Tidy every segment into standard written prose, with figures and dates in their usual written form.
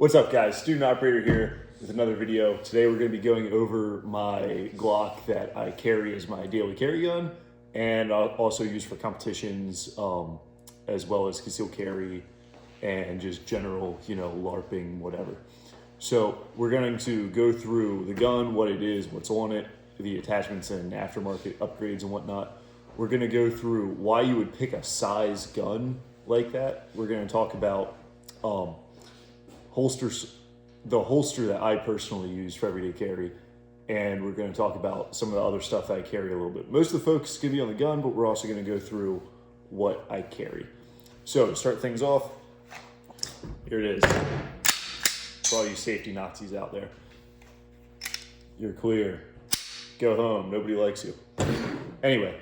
What's up, guys? Student Operator here with another video. Today we're going to be going over my Glock that I carry as my daily carry gun, and I'll also use for competitions, as well as concealed carry and just general, LARPing, whatever. So we're going to go through the gun, what it is, what's on it, the attachments and aftermarket upgrades and whatnot. We're going to go through why you would pick a size gun like that. We're going to talk about holsters, the holster that I personally use for everyday carry, and we're going to talk about some of the other stuff that I carry a little bit. Most of the focus is going to be on the gun, but we're also going to go through what I carry. So to start things off, here it is. For all you safety Nazis out there, you're clear. Go home. Nobody likes you. Anyway,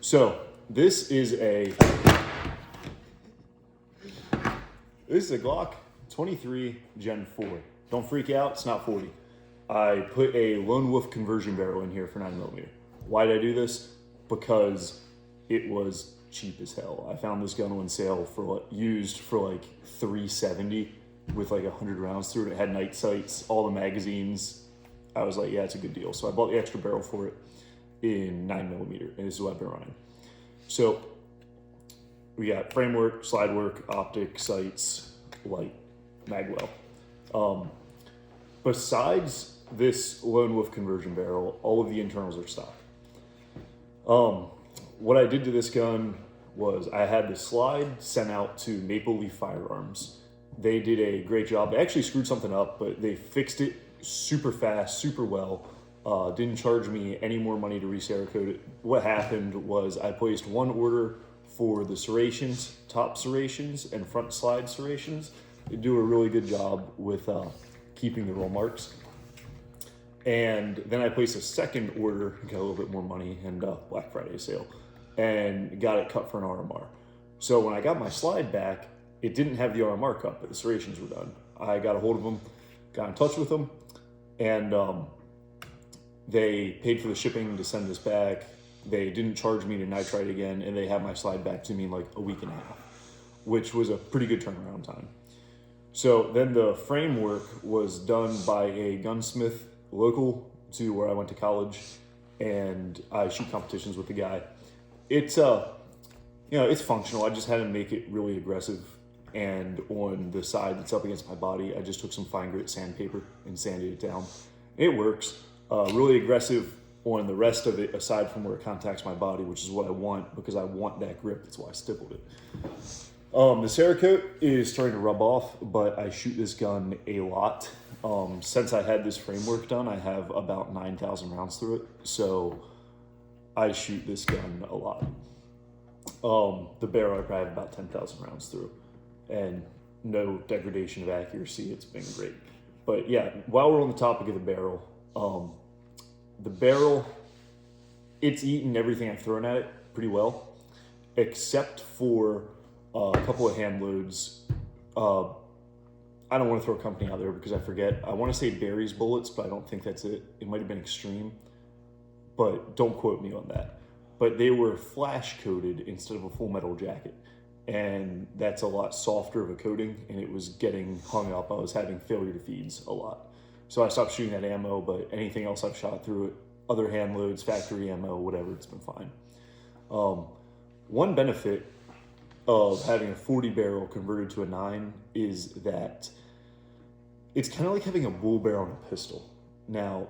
so this is a Glock 23 Gen 4. Don't freak out, it's not 40. I put a Lone Wolf conversion barrel in here for 9mm. Why did I do this? Because it was cheap as hell. I found this gun on sale used for like $370 with like 100 rounds through it. It had night sights, all the magazines. I was like, yeah, it's a good deal. So I bought the extra barrel for it in 9mm, and this is what I've been running. So we got framework, slide work, optic, sights, light, magwell. Besides this Lone Wolf conversion barrel, all of the internals are stock. What I did to this gun was I had the slide sent out to Maple Leaf Firearms. They did a great job. They actually screwed something up, but they fixed it super fast, super well. Didn't charge me any more money to re-Cerakote it. What happened was I placed one order for the serrations, top serrations and front slide serrations. They do a really good job with keeping the roll marks. And then I placed a second order, got a little bit more money, and Black Friday sale, and got it cut for an RMR. So when I got my slide back, it didn't have the RMR cut, but the serrations were done. I got a hold of them, got in touch with them, and they paid for the shipping to send this back. They didn't charge me to nitrite again, and they had my slide back to me in like a week and a half, which was a pretty good turnaround time. So then the framework was done by a gunsmith local to where I went to college, and I shoot competitions with the guy. It's it's functional. I just had to make it really aggressive, and on the side that's up against my body, I just took some fine grit sandpaper and sanded it down. It works. Really aggressive on the rest of it, aside from where it contacts my body, which is what I want, because I want that grip. That's why I stippled it. The Cerakote is starting to rub off, but I shoot this gun a lot. Since I had this framework done, I have about 9,000 rounds through it, so I shoot this gun a lot. The barrel I probably have about 10,000 rounds through, and no degradation of accuracy. It's been great. But yeah, while we're on the topic of the barrel, it's eaten everything I've thrown at it pretty well, except for a couple of hand loads. I don't want to throw a company out there because I forget. I want to say Barry's bullets, but I don't think that's it. It might have been Extreme, but don't quote me on that. But they were flash coated instead of a full metal jacket, and that's a lot softer of a coating, and it was getting hung up. I was having failure to feeds a lot. So I stopped shooting that ammo, but anything else I've shot through it, other hand loads, factory ammo, whatever, it's been fine. One benefit of having a 40 barrel converted to a 9 is that it's kind of like having a bull barrel and a pistol. Now,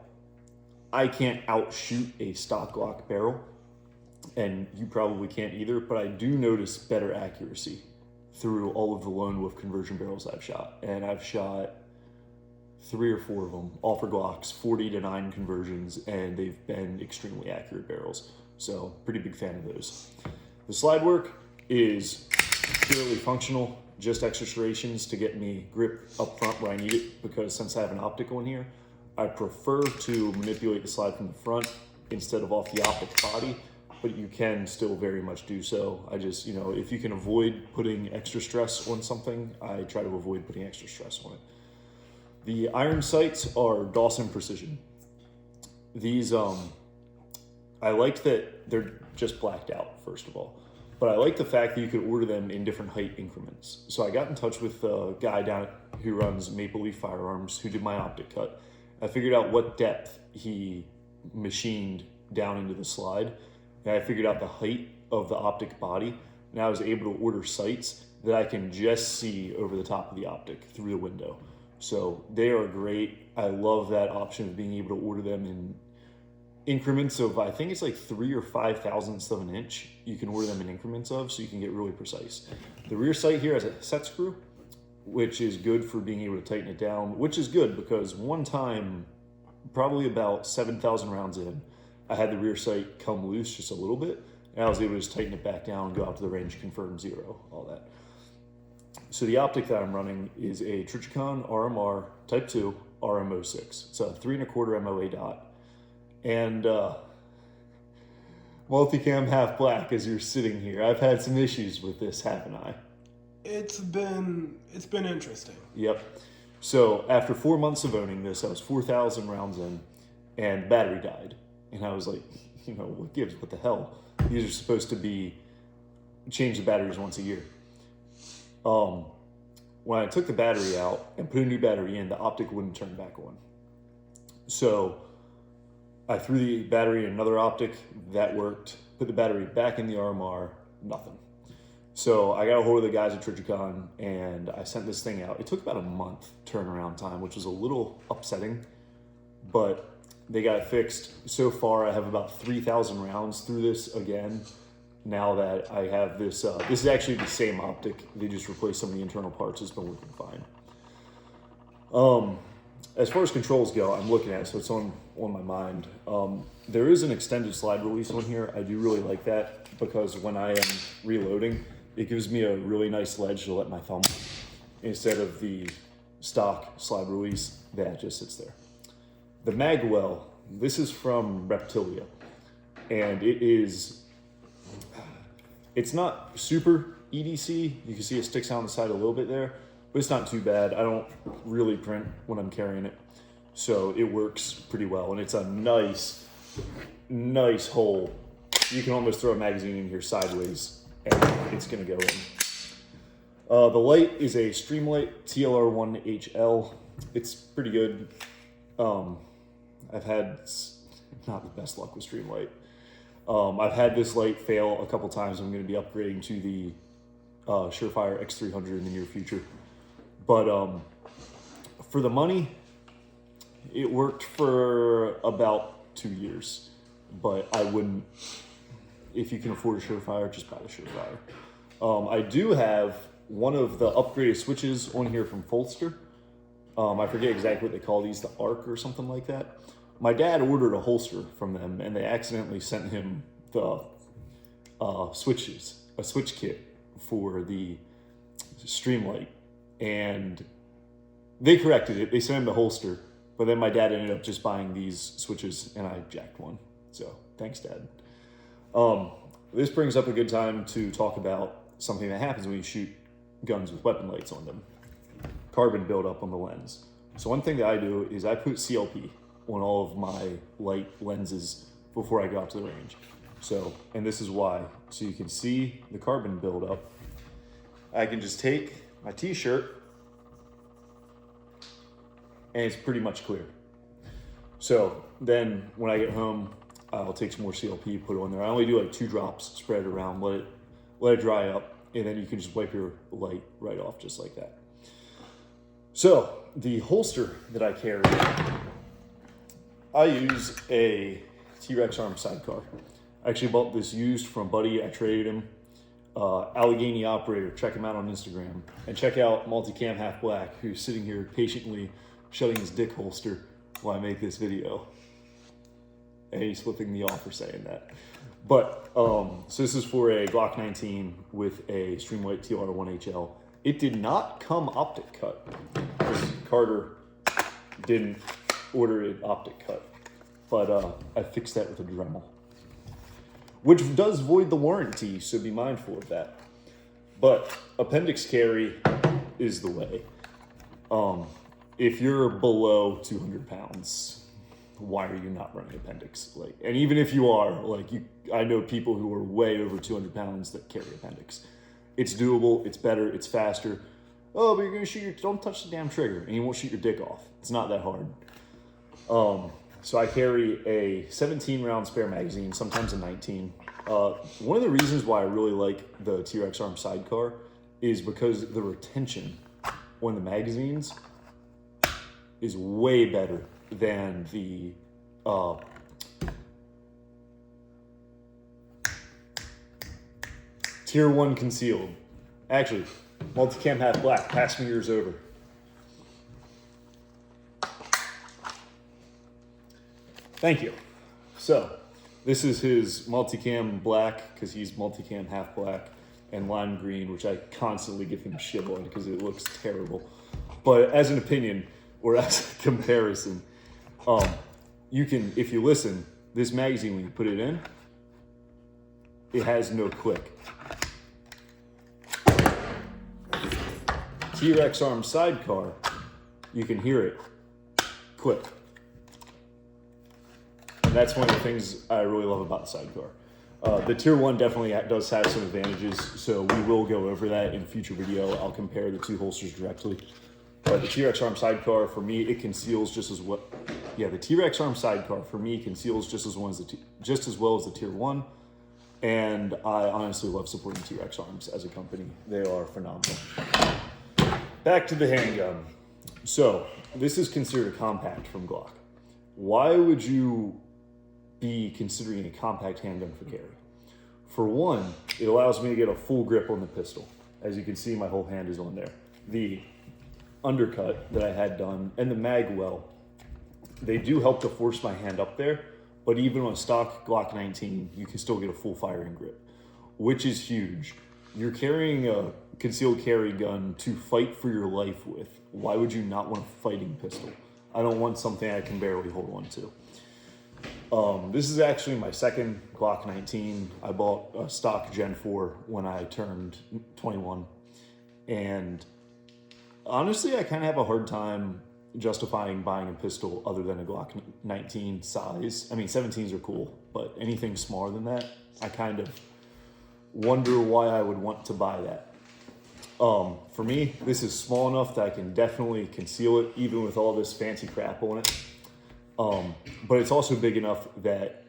I can't outshoot a stock Glock barrel, and you probably can't either, but I do notice better accuracy through all of the Lone Wolf conversion barrels I've shot. And I've shot 3 or 4 of them, all for Glocks, 40 to 9 conversions, and they've been extremely accurate barrels. So pretty big fan of those. The slide work is purely functional, just extra serrations to get me grip up front where I need it, because since I have an optic on here, I prefer to manipulate the slide from the front instead of off the optic body, but you can still very much do so. I just, if you can avoid putting extra stress on something, I try to avoid putting extra stress on it. The iron sights are Dawson Precision. These, I liked that they're just blacked out, first of all. but I like the fact that you could order them in different height increments. So I got in touch with a guy down who runs Maple Leaf Firearms who did my optic cut. I figured out what depth he machined down into the slide, and I figured out the height of the optic body, and I was able to order sights that I can just see over the top of the optic through the window. So they are great. I love that option of being able to order them in increments of, I think it's like 3 or 5 thousandths of an inch. You can order them in increments of, so you can get really precise. The rear sight here has a set screw, which is good for being able to tighten it down, which is good because one time, probably about 7,000 rounds in, I had the rear sight come loose just a little bit, and I was able to just tighten it back down, go out to the range, confirm 0, all that. So the optic that I'm running is a Trichicon RMR Type 2 RM06. It's a 3 1/4 MOA dot. And multicam half black as you're sitting here. I've had some issues with this, haven't I? It's been interesting. Yep. So after 4 months of owning this, I was 4,000 rounds in, and battery died. And I was like, what gives? What the hell? These are supposed to be change the batteries once a year. When I took the battery out and put a new battery in, the optic wouldn't turn back on. So I threw the battery in another optic, that worked. Put the battery back in the RMR, nothing. So I got a hold of the guys at Trichicon and I sent this thing out. It took about a month turnaround time, which was a little upsetting, but they got it fixed. So far, I have about 3,000 rounds through this again. Now that I have this, this is actually the same optic. They just replaced some of the internal parts. It's been working fine. As far as controls go, I'm looking at it, so it's on my mind. There is an extended slide release on here. I do really like that because when I am reloading, it gives me a really nice ledge to let my thumb instead of the stock slide release that just sits there. The magwell, this is from Reptilia, and it's not super EDC. You can see it sticks out on the side a little bit there, but it's not too bad. I don't really print when I'm carrying it, so it works pretty well, and it's a nice hole. You can almost throw a magazine in here sideways, and it's gonna go in. The light is a Streamlight TLR1HL. It's pretty good. I've had not the best luck with Streamlight. I've had this light fail a couple times. I'm going to be upgrading to the Surefire X300 in the near future. But for the money, it worked for about 2 years. But I wouldn't, if you can afford a Surefire, just buy the Surefire. I do have one of the upgraded switches on here from Folster. I forget exactly what they call these, the ARC or something like that. My dad ordered a holster from them, and they accidentally sent him the a switch kit for the Streamlight, and they corrected it. They sent him the holster, but then my dad ended up just buying these switches, and I jacked one. So thanks, Dad. This brings up a good time to talk about something that happens when you shoot guns with weapon lights on them. Carbon buildup on the lens. So one thing that I do is I put CLP on all of my light lenses before I go out to the range. So, and this is why. So you can see the carbon buildup. I can just take my t-shirt and it's pretty much clear. So then when I get home, I'll take some more CLP, put it on there. I only do like 2 drops, spread it around, let it dry up, and then you can just wipe your light right off just like that. So the holster that I carry, I use a T-Rex arm sidecar. I actually bought this used from a buddy. I traded him. Allegheny Operator, check him out on Instagram. And check out Multicam Half Black, who's sitting here patiently shutting his dick holster while I make this video. And he's flipping me off for saying that. But, so this is for a Glock 19 with a Streamlight TLR1HL. It did not come optic cut, because Carter didn't order it optic cut. But I fixed that with a Dremel, which does void the warranty, so be mindful of that. But appendix carry is the way. If you're below 200 pounds, why are you not running appendix? Like, and even if you are, like, I know people who are way over 200 pounds that carry appendix. It's doable, it's better, it's faster. Oh, but you're gonna don't touch the damn trigger and you won't shoot your dick off. It's not that hard. So I carry a 17 round spare magazine, sometimes a 19. One of the reasons why I really like the T-Rex Arm sidecar is because the retention on the magazines is way better than the Tier 1 concealed. Actually, multicam half black, pass me yours over. Thank you. So, this is his multicam black, because he's multicam half black, and lime green, which I constantly give him shit on because it looks terrible. But as an opinion, or as a comparison, you can, if you listen, this magazine, when you put it in, it has no click. T-Rex Arm sidecar, you can hear it click. And that's one of the things I really love about the sidecar. The Tier 1 definitely does have some advantages, so we will go over that in a future video. I'll compare the two holsters directly. But the T-Rex Arm sidecar, for me, it conceals just as well. Yeah, the T-Rex Arm sidecar, for me, conceals just as well as the Tier 1. And I honestly love supporting T-Rex Arms as a company. They are phenomenal. Back to the handgun. So, this is considered a compact from Glock. Why would you be considering a compact handgun for carry? For one, it allows me to get a full grip on the pistol. As you can see, my whole hand is on there. The undercut that I had done and the mag well, they do help to force my hand up there, but even on a stock Glock 19, you can still get a full firing grip, which is huge. You're carrying a concealed carry gun to fight for your life with. Why would you not want a fighting pistol? I don't want something I can barely hold on to. This is actually my second Glock 19. I bought a stock Gen 4 when I turned 21. And honestly, I kind of have a hard time justifying buying a pistol other than a Glock 19 size. I mean, 17s are cool, but anything smaller than that, I kind of wonder why I would want to buy that. For me, this is small enough that I can definitely conceal it, even with all this fancy crap on it. But it's also big enough that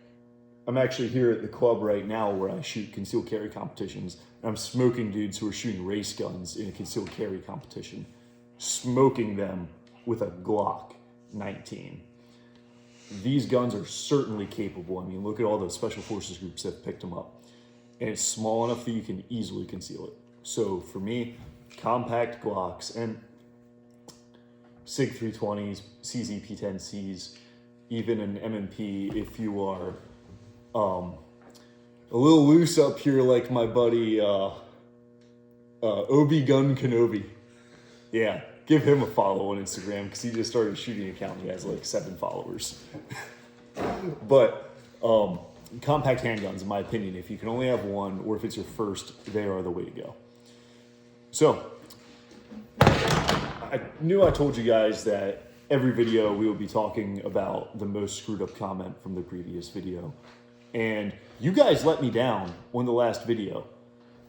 I'm actually here at the club right now where I shoot concealed carry competitions, and I'm smoking dudes who are shooting race guns in a concealed carry competition, smoking them with a Glock 19. These guns are certainly capable. I mean, look at all the special forces groups that have picked them up. And it's small enough that you can easily conceal it. So for me, compact Glocks and SIG 320s, CZ P10Cs, even an M&P if you are a little loose up here like my buddy Obi Gun Kenobi. Yeah, give him a follow on Instagram because he just started a shooting account. He has like 7 followers. But compact handguns, in my opinion, if you can only have one or if it's your first, they are the way to go. So, I knew I told you guys that every video we will be talking about the most screwed up comment from the previous video. And you guys let me down on the last video.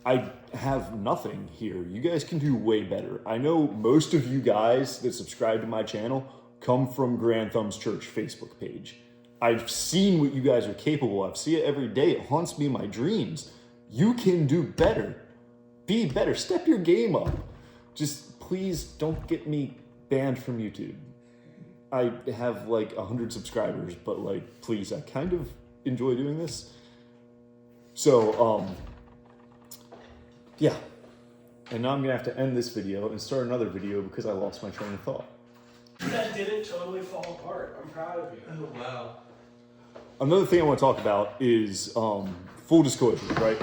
I have nothing here. You guys can do way better. I know most of you guys that subscribe to my channel come from Grand Thumbs Church Facebook page. I've seen what you guys are capable of. I see it every day. It haunts me in my dreams. You can do better. Be better. Step your game up. Just please don't get me banned from YouTube. I have like 100 subscribers, but like, please, I kind of enjoy doing this. So, yeah. And now I'm gonna have to end this video and start another video because I lost my train of thought. That didn't totally fall apart. I'm proud of you. Oh, wow. Another thing I want to talk about is full disclosure, right?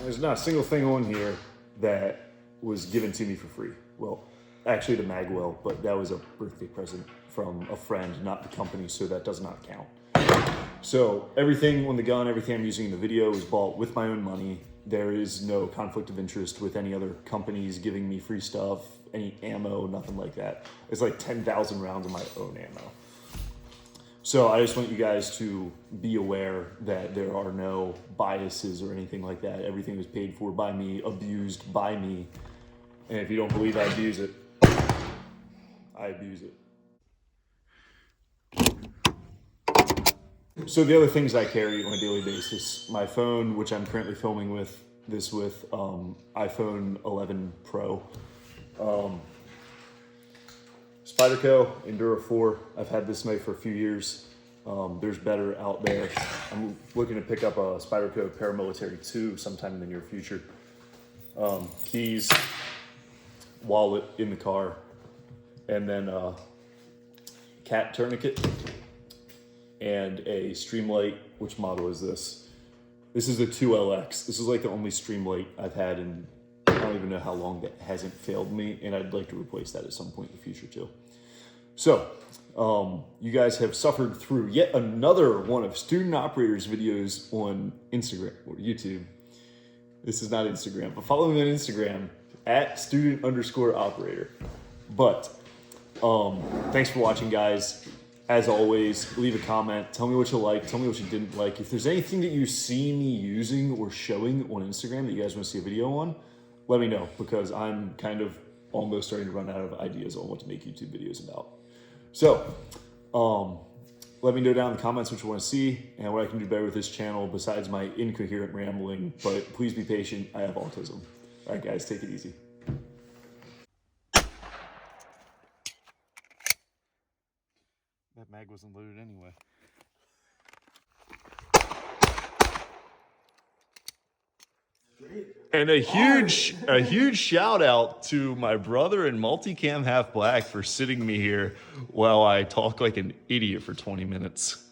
There's not a single thing on here that was given to me for free. Well, actually the Magwell, but that was a birthday present from a friend, not the company, so that does not count. So everything on the gun, everything I'm using in the video is bought with my own money. There is no conflict of interest with any other companies giving me free stuff, any ammo, nothing like that. It's like 10,000 rounds of my own ammo. So I just want you guys to be aware that there are no biases or anything like that. Everything was paid for by me, abused by me. And if you don't believe I abuse it, I abuse it. So the other things I carry on a daily basis, my phone, which I'm currently filming with, iPhone 11 Pro. Spyderco Enduro 4. I've had this knife for a few years. There's better out there. I'm looking to pick up a Spyderco Paramilitary 2 sometime in the near future. Keys, wallet in the car, and then cat tourniquet and a Streamlight. Which model is this? This is the 2LX. This is like the only Streamlight I've had in I don't even know how long that hasn't failed me, and I'd like to replace that at some point in the future too. So, you guys have suffered through yet another one of Student Operators videos on Instagram or YouTube. This is not Instagram, but follow me on Instagram at student_operator. But thanks for watching, guys. As always, leave a comment. Tell me what you liked. Tell me what you didn't like. If there's anything that you see me using or showing on Instagram that you guys want to see a video on, let me know, because I'm kind of almost starting to run out of ideas on what to make YouTube videos about. So, let me know down in the comments what you want to see and what I can do better with this channel besides my incoherent rambling. But please be patient. I have autism. All right, guys, take it easy. That mag wasn't loaded anyway. And a huge shout out to my brother and Multicam Half Black for sitting me here while I talk like an idiot for 20 minutes.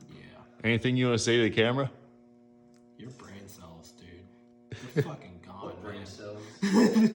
Yeah. Anything you want to say to the camera? Your brain cells, dude. You're fucking gone, Brain man. cells.